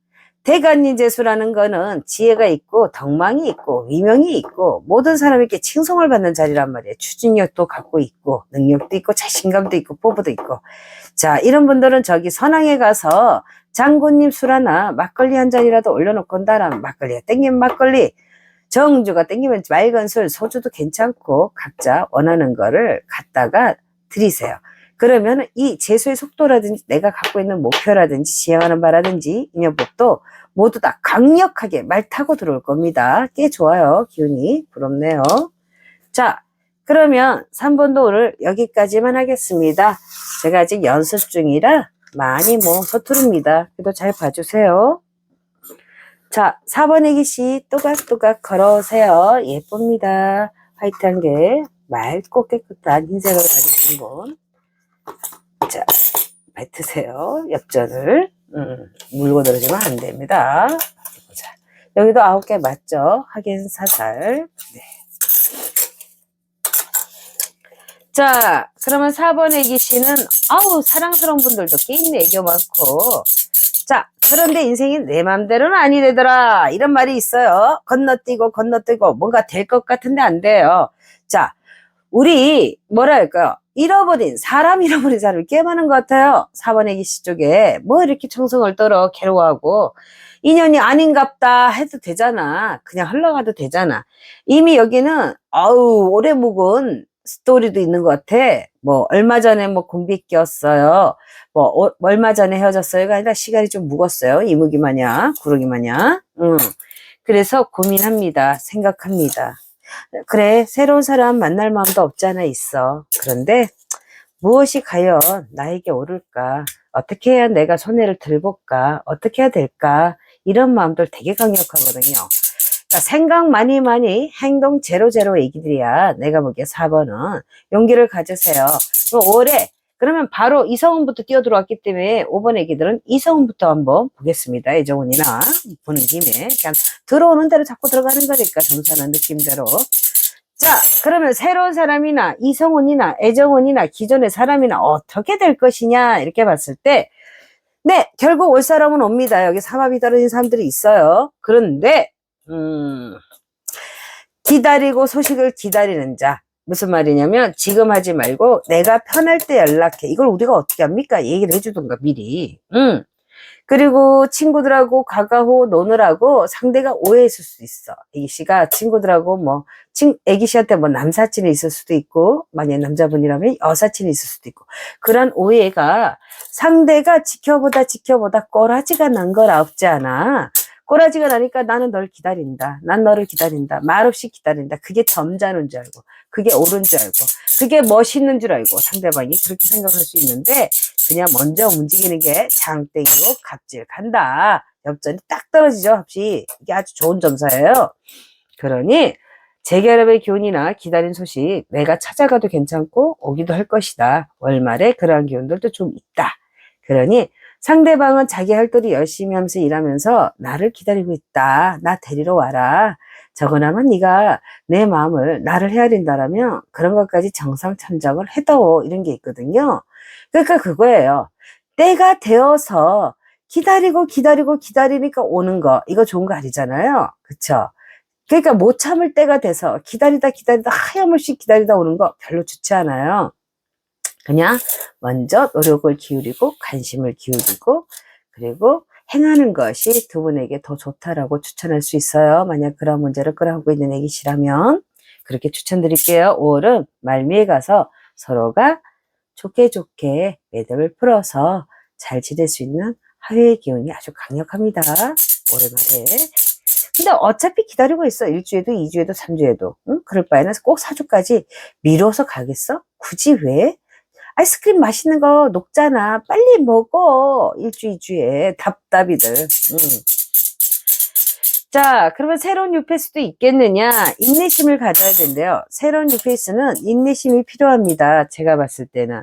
대간인재수라는 거는 지혜가 있고 덕망이 있고 위명이 있고 모든 사람에게 칭송을 받는 자리란 말이에요. 추진력도 갖고 있고 능력도 있고 자신감도 있고 포부도 있고. 자, 이런 분들은 저기 선왕에 가서 장군님 술 하나 막걸리 한 잔이라도 올려놓고 온다라면 막걸리가 땡기면 막걸리, 정주가 땡기면 맑은 술, 소주도 괜찮고 각자 원하는 거를 갖다가 드리세요. 그러면 이 재수의 속도라든지 내가 갖고 있는 목표라든지 지향하는 바라든지 인연법도 모두 다 강력하게 말 타고 들어올 겁니다. 꽤 좋아요. 기운이 부럽네요. 자, 그러면 3번도 오늘 여기까지만 하겠습니다. 제가 아직 연습 중이라 많이 서투릅니다. 그래도 잘 봐주세요. 자, 4번 애기씨 또각또각 걸어오세요. 예쁩니다. 화이트한 게 맑고 깨끗한 흰색을 가지신 분. 자, 뱉으세요. 엽전을. 물고 들어주면 안 됩니다. 보자. 여기도 9개 맞죠? 확인 사살. 네. 자, 그러면 4번 애기씨는 아우 사랑스러운 분들도 꽤 있네. 애교 많고. 자, 그런데 인생이 내 맘대로는 아니 되더라. 이런 말이 있어요. 건너뛰고 뭔가 될 것 같은데 안 돼요. 자, 우리 뭐랄까요? 사람 잃어버린 사람이 꽤 많은 것 같아요. 4번 애기씨 쪽에 뭐 이렇게 청승을 떨어 괴로워하고 인연이 아닌갑다 해도 되잖아. 그냥 흘러가도 되잖아. 이미 여기는 오래 묵은 스토리도 있는 것 같아. 뭐 얼마 전에 뭐 군비 꼈어요. 뭐 얼마 전에 헤어졌어요가 아니라 시간이 좀 묵었어요. 이무기 마냥 구르기 마냥. 그래서 고민합니다. 생각합니다. 그래, 새로운 사람 만날 마음도 없잖아 있어. 그런데 무엇이 과연 나에게 오를까? 어떻게 해야 내가 손해를 덜 볼까? 어떻게 해야 될까? 이런 마음들 되게 강력하거든요. 그러니까 생각 많이 행동 제로 얘기들이야. 내가 보기에 4번은 용기를 가지세요. 올해 그러면 바로 이성훈부터 뛰어들어왔기 때문에 5번 애기들은 이성훈부터 한번 보겠습니다. 애정훈이나 보는 김에 그냥 들어오는 대로 자꾸 들어가는 거니까 점수하는 느낌대로. 자, 그러면 새로운 사람이나 이성훈이나 애정훈이나 기존의 사람이나 어떻게 될 것이냐 이렇게 봤을 때 네, 결국 올 사람은 옵니다. 여기 삼합이 떨어진 사람들이 있어요. 그런데 기다리고 소식을 기다리는 자. 무슨 말이냐면 지금 하지 말고 내가 편할 때 연락해. 이걸 우리가 어떻게 합니까? 얘기를 해주던가 미리. 그리고 친구들하고 가가호 노느라고 상대가 오해했을 수도 있어. 애기씨가 친구들하고 애기씨한테 남사친이 있을 수도 있고, 만약에 남자분이라면 여사친이 있을 수도 있고, 그런 오해가 상대가 지켜보다 꼬라지가 난 걸 없지 않아. 꼬라지가 나니까 나는 널 기다린다. 난 너를 기다린다. 말없이 기다린다. 그게 점잖은 줄 알고, 그게 옳은 줄 알고, 그게 멋있는 줄 알고 상대방이 그렇게 생각할 수 있는데 그냥 먼저 움직이는 게 장땡이고 갑질간다. 엽전이 딱 떨어지죠. 합시. 이게 아주 좋은 점사예요. 그러니 재결합의 기운이나 기다린 소식 내가 찾아가도 괜찮고 오기도 할 것이다. 월말에 그러한 기운들도 좀 있다. 그러니 상대방은 자기 할 일을 열심히 하면서 일하면서 나를 기다리고 있다. 나 데리러 와라. 저거나마 네가 내 마음을 나를 헤아린다라면 그런 것까지 정상참작을 해도 이런 게 있거든요. 그러니까 그거예요. 때가 되어서 기다리니까 오는 거. 이거 좋은 거 아니잖아요. 그쵸? 그러니까 못 참을 때가 돼서 기다리다 하염없이 기다리다 오는 거 별로 좋지 않아요. 그냥 먼저 노력을 기울이고 관심을 기울이고 그리고 행하는 것이 두 분에게 더 좋다라고 추천할 수 있어요. 만약 그런 문제를 끌어안고 있는 애기시라면 그렇게 추천드릴게요. 5월은 말미에 가서 서로가 좋게 매듭을 풀어서 잘 지낼 수 있는 화해의 기운이 아주 강력합니다. 오랜만에. 근데 어차피 기다리고 있어. 1주에도 2주에도 3주에도. 응? 그럴 바에는 꼭 4주까지 미뤄서 가겠어? 굳이 왜? 아이스크림 맛있는 거 녹잖아. 빨리 먹어. 1주, 2주에. 답답이들. 자, 그러면 새로운 뉴페이스도 있겠느냐? 인내심을 가져야 된대요. 새로운 뉴페이스는 인내심이 필요합니다. 제가 봤을 때는.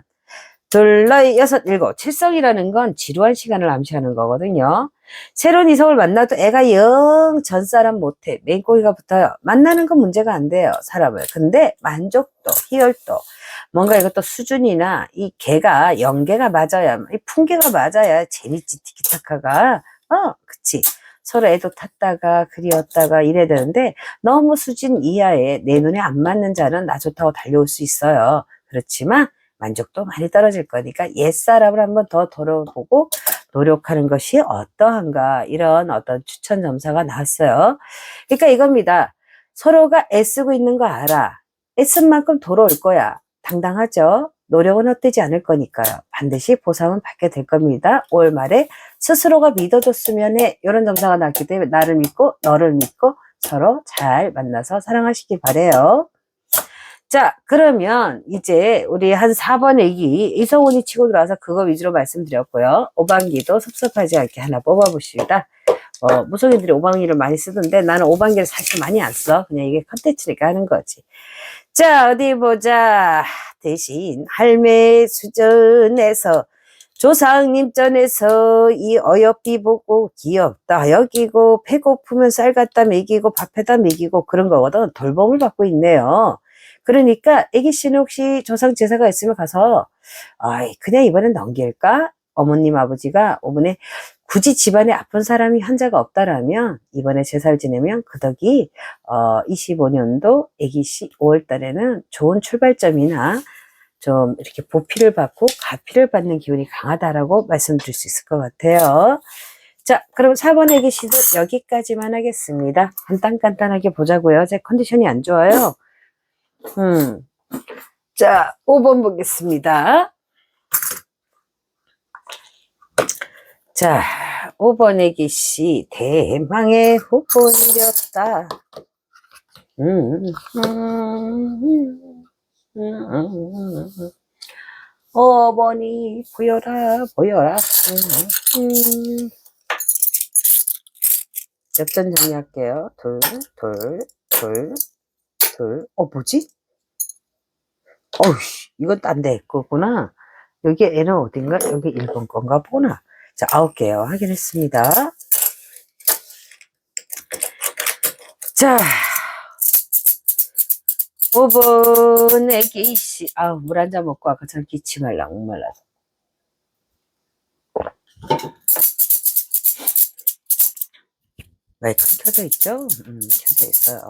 둘, 넷, 여섯, 일곱. 칠성이라는 건 지루한 시간을 암시하는 거거든요. 새로운 이성을 만나도 애가 영 전 사람 못해. 메인꼬기가 붙어요. 만나는 건 문제가 안 돼요. 사람을. 근데 만족도, 희열도, 뭔가 이것도 수준이나 이 개가 연계가 맞아야, 이 풍계가 맞아야 재밌지, 티키타카가. 그치. 서로 애도 탔다가 그리웠다가 이래야 되는데 너무 수준 이하에 내 눈에 안 맞는 자는 나 좋다고 달려올 수 있어요. 그렇지만 만족도 많이 떨어질 거니까 옛사람을 한번 더 돌아보고 노력하는 것이 어떠한가, 이런 어떤 추천 점사가 나왔어요. 그러니까 이겁니다. 서로가 애쓰고 있는 거 알아. 애쓴 만큼 돌아올 거야. 당당하죠? 노력은 헛되지 않을 거니까요. 반드시 보상은 받게 될 겁니다. 5월 말에 스스로가 믿어줬으면 해. 이런 점사가 나왔기 때문에 나를 믿고 너를 믿고 서로 잘 만나서 사랑하시기 바래요. 자, 그러면 이제 우리 한 4번 애기 이성훈이 치고 들어와서 그거 위주로 말씀드렸고요. 오방기도 섭섭하지 않게 하나 뽑아봅시다. 무속인들이 오방기를 많이 쓰던데 나는 오방기를 사실 많이 안 써. 그냥 이게 컨텐츠니까 하는 거지. 자, 어디 보자. 대신 할매 수전에서 조상님 전에서 이 어여삐 보고 귀엽다 여기고 배고프면 쌀 갖다 먹이고 밥에다 먹이고 그런 거거든. 돌봄을 받고 있네요. 그러니까 애기씨는 혹시 조상 제사가 있으면 가서 그냥 이번엔 넘길까? 어머님 아버지가 이번에 굳이 집안에 아픈 사람이 환자가 없다라면 이번에 제사를 지내면 그 덕이 25년도 애기씨 5월 달에는 좋은 출발점이나 좀 이렇게 보필을 받고 가필을 받는 기운이 강하다라고 말씀드릴 수 있을 것 같아요. 자, 그럼 4번 애기씨도 여기까지만 하겠습니다. 간단하게 보자고요. 제 컨디션이 안 좋아요. 자, 5번 보겠습니다. 자, 5번 애기씨 대망의 후보이렸다. 어머니 보여라 보여라. 역전 정리할게요. 둘. 뭐지? 이건 딴 데 거구나. 여기 애는 어딘가? 여기 1번 건가 보나. 자, 9개요. 확인했습니다. 자, 5번 애기씨. 물 한 잔 먹고 아까 전 기침하려고 목말라서. 마이크 켜져 있죠? 켜져 있어요.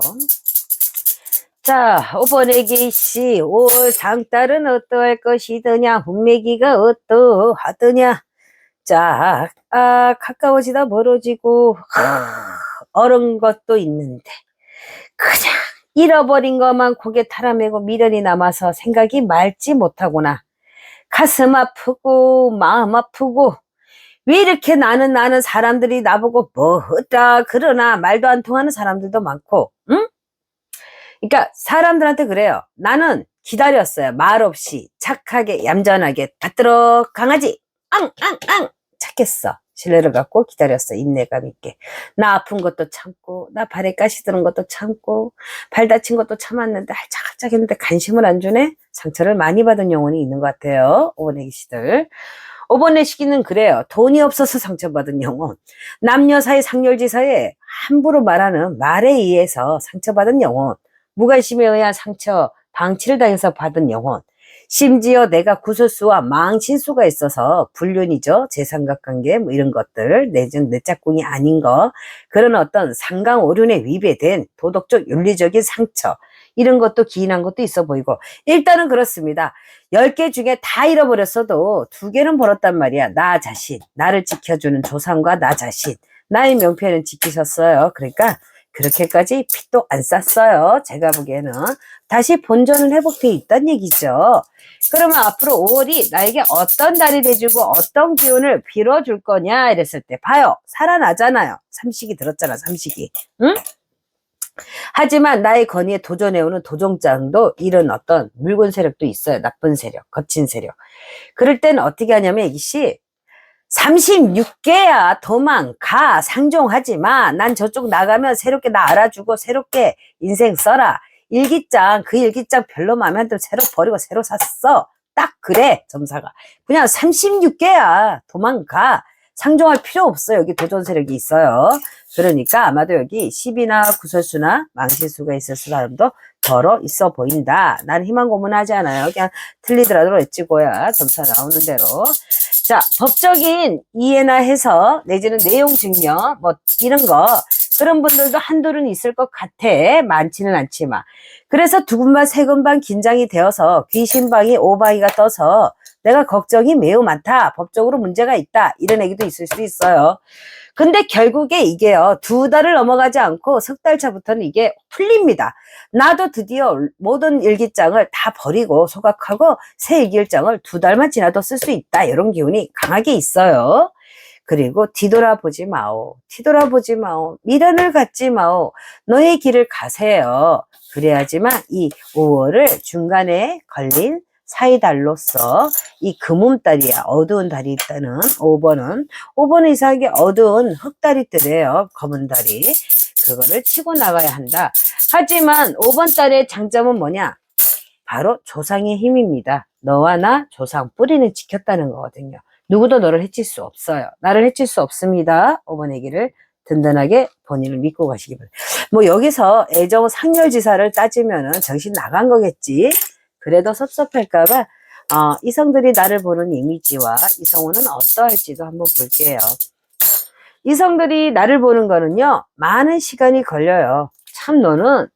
자, 5번 애기씨. 올 상달은 어떠할 것이더냐? hun매기가 어떠하더냐? 자, 가까워지다 멀어지고 어려운 것도 있는데 그냥 잃어버린 것만 고개 탈아매고 미련이 남아서 생각이 맑지 못하구나. 가슴 아프고 마음 아프고 왜 이렇게 나는 사람들이 나보고 뭐라 그러나 말도 안 통하는 사람들도 많고, 응? 그러니까 사람들한테 그래요. 나는 기다렸어요. 말 없이 착하게 얌전하게 받들어 강아지 앙앙앙 착했어. 신뢰를 갖고 기다렸어. 인내감 있게. 나 아픈 것도 참고 나 발에 가시 드는 것도 참고 발 다친 것도 참았는데 할짝할짝 했는데 관심을 안 주네. 상처를 많이 받은 영혼이 있는 것 같아요. 5번 애기씨들. 5번 애기씨는 그래요. 돈이 없어서 상처받은 영혼. 남녀 사이 상렬지 사이에 함부로 말하는 말에 의해서 상처받은 영혼. 무관심에 의한 상처 방치를 당해서 받은 영혼. 심지어 내가 구설수와 망신수가 있어서 불륜이죠. 제삼각관계 뭐 이런 것들 내 짝꿍이 아닌 거 그런 어떤 상강오륜에 위배된 도덕적 윤리적인 상처 이런 것도 기인한 것도 있어 보이고 일단은 그렇습니다. 10개 중에 다 잃어버렸어도 2개는 벌었단 말이야. 나 자신, 나를 지켜주는 조상과 나 자신, 나의 명패는 지키셨어요. 그러니까 그렇게까지 핏도 안 쌌어요. 제가 보기에는 다시 본전은 회복돼 있다는 얘기죠. 그러면 앞으로 5월이 나에게 어떤 달이 돼주고 어떤 기운을 빌어줄 거냐 이랬을 때 봐요. 살아나잖아요. 삼식이 들었잖아. 삼식이. 응? 하지만 나의 건의에 도전해오는 도종장도 이런 어떤 묽은 세력도 있어요. 나쁜 세력, 거친 세력. 그럴 때는 어떻게 하냐면 이씨 36개야 도망가 상종하지 마. 난 저쪽 나가면 새롭게 나 알아주고 새롭게 인생 써라. 일기장 그 일기장 별로 마음에 안 들면 새로 버리고 새로 샀어. 딱 그래 점사가. 그냥 36개야 도망가. 상종할 필요 없어요. 여기 도전 세력이 있어요. 그러니까 아마도 여기 10이나 구설수나 망실수가 있을 사람도 덜어 있어 보인다. 난 희망 고문하지 않아요. 그냥 틀리더라도 엣지고야 점수 나오는 대로. 자, 법적인 이해나 해석 내지는 내용 증명 뭐 이런 거 그런 분들도 한둘은 있을 것 같아. 많지는 않지만. 그래서 두근반 세근반 긴장이 되어서 귀신방이 오방이가 떠서 내가 걱정이 매우 많다. 법적으로 문제가 있다. 이런 얘기도 있을 수 있어요. 근데 결국에 이게요. 2달을 넘어가지 않고 석 달 차부터는 이게 풀립니다. 나도 드디어 모든 일기장을 다 버리고 소각하고 새 일기장을 2달만 지나도 쓸 수 있다. 이런 기운이 강하게 있어요. 그리고 뒤돌아보지 마오. 뒤돌아보지 마오. 미련을 갖지 마오. 너의 길을 가세요. 그래야지만 이 5월을 중간에 걸린 사이달로서 이 금음달이야. 어두운 달이 있다는 5번은 이상하게 어두운 흑달이 뜨래요. 검은 달이. 그거를 치고 나가야 한다. 하지만 5번 달의 장점은 뭐냐? 바로 조상의 힘입니다. 너와 나 조상 뿌리는 지켰다는 거거든요. 누구도 너를 해칠 수 없어요. 나를 해칠 수 없습니다. 5번 얘기를 든든하게 본인을 믿고 가시기 바랍니다. 뭐 여기서 애정 상렬지사를 따지면은 정신 나간 거겠지. 그래도 섭섭할까봐 이성들이 나를 보는 이미지와 이성우는 어떠할지도 한번 볼게요. 이성들이 나를 보는 거는요. 많은 시간이 걸려요. 참 너는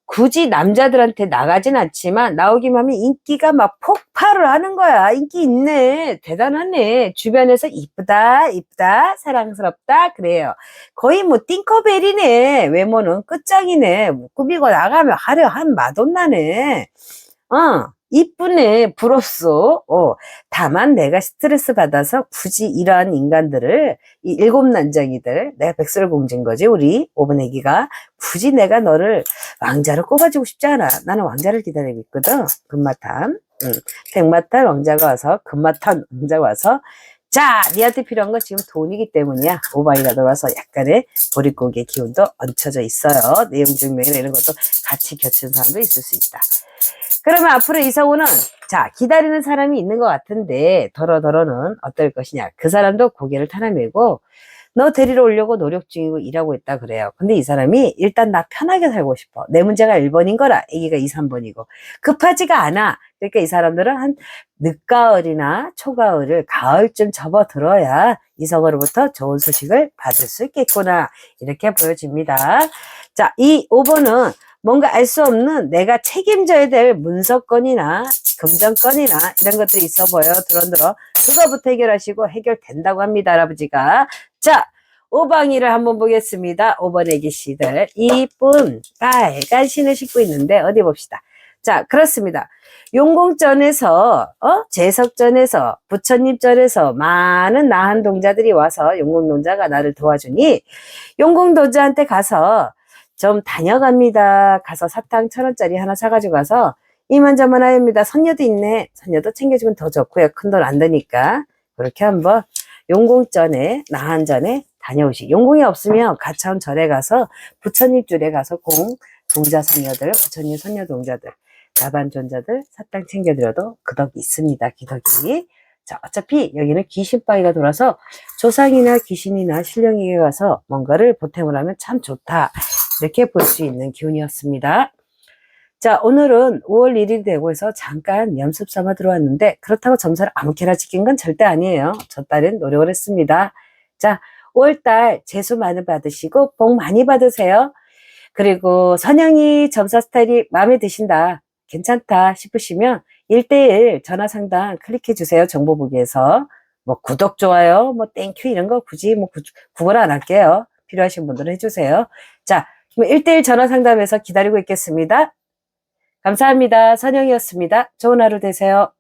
굳이 남자들한테 나가진 않지만 나오기만 하면 인기가 막 폭발을 하는 거야. 인기 있네. 대단하네. 주변에서 이쁘다, 이쁘다, 사랑스럽다 그래요. 거의 뭐 띵커벨이네. 외모는 끝장이네. 뭐 꾸미고 나가면 하려 한 마돈나네. 이쁘네. 부럽소. 다만 내가 스트레스 받아서 굳이 이러한 인간들을 이 일곱 난쟁이들 내가 백설공주인 거지 우리 5번 애기가 굳이 내가 너를 왕자로 꼽아주고 싶지 않아. 나는 왕자를 기다리고 있거든. 금마탄 백마탄 왕자가 와서 금마탄 왕자가 와서 자 니한테 필요한 건 지금 돈이기 때문이야. 5번이가 들어와서 약간의 보릿고개 기운도 얹혀져 있어요. 내용 증명이나 이런 것도 같이 겹치는 사람도 있을 수 있다. 그러면 앞으로 이성우는 자 기다리는 사람이 있는 것 같은데 더러더러는 어떨 것이냐. 그 사람도 고개를 타나매고 너 데리러 오려고 노력 중이고 일하고 있다 그래요. 근데 이 사람이 일단 나 편하게 살고 싶어. 내 문제가 1번인 거라 애기가 2, 3번이고 급하지가 않아. 그러니까 이 사람들은 한 늦가을이나 초가을을 가을쯤 접어들어야 이성으로부터 좋은 소식을 받을 수 있겠구나. 이렇게 보여집니다. 자, 이 5번은 뭔가 알 수 없는 내가 책임져야 될 문서건이나 금전건이나 이런 것들이 있어 보여. 드런드러 그거부터 해결하시고 해결된다고 합니다. 할아버지가. 자 5방이를 한번 보겠습니다. 5번 애기씨들 이쁜 빨간 신을 신고 있는데 어디 봅시다. 자 그렇습니다. 용공전에서 제석전에서 부처님전에서 많은 나한 동자들이 와서 용공동자가 나를 도와주니 용공동자한테 가서 좀 다녀갑니다. 가서 사탕 1,000원짜리 하나 사가지고 가서 이만저만 하입니다. 선녀도 있네. 선녀도 챙겨주면 더 좋고요. 큰 돈 안 드니까. 그렇게 한번 용공전에 나한전에 다녀오시. 용공이 없으면 가차원 절에 가서 부처님 줄에 가서 동자 선녀들, 부처님 선녀 동자들, 나반존자들 사탕 챙겨드려도 그 덕이 있습니다. 기덕이. 자, 어차피 여기는 귀신바위가 돌아서 조상이나 귀신이나 신령에게 가서 뭔가를 보탬을 하면 참 좋다. 이렇게 볼 수 있는 기운이었습니다. 자, 오늘은 5월 1일이 되고 해서 잠깐 연습 삼아 들어왔는데 그렇다고 점수를 아무렇게나 지킨 건 절대 아니에요. 저 딸은 노력을 했습니다. 자, 5월달 재수 많이 받으시고 복 많이 받으세요. 그리고 선영이 점사 스타일이 마음에 드신다. 괜찮다 싶으시면 1:1 전화 상담 클릭해 주세요. 정보 보기에서. 뭐 구독, 좋아요, 뭐 땡큐 이런 거 굳이 뭐 구걸 안 할게요. 필요하신 분들은 해주세요. 자, 1:1 전화 상담에서 기다리고 있겠습니다. 감사합니다. 선영이었습니다. 좋은 하루 되세요.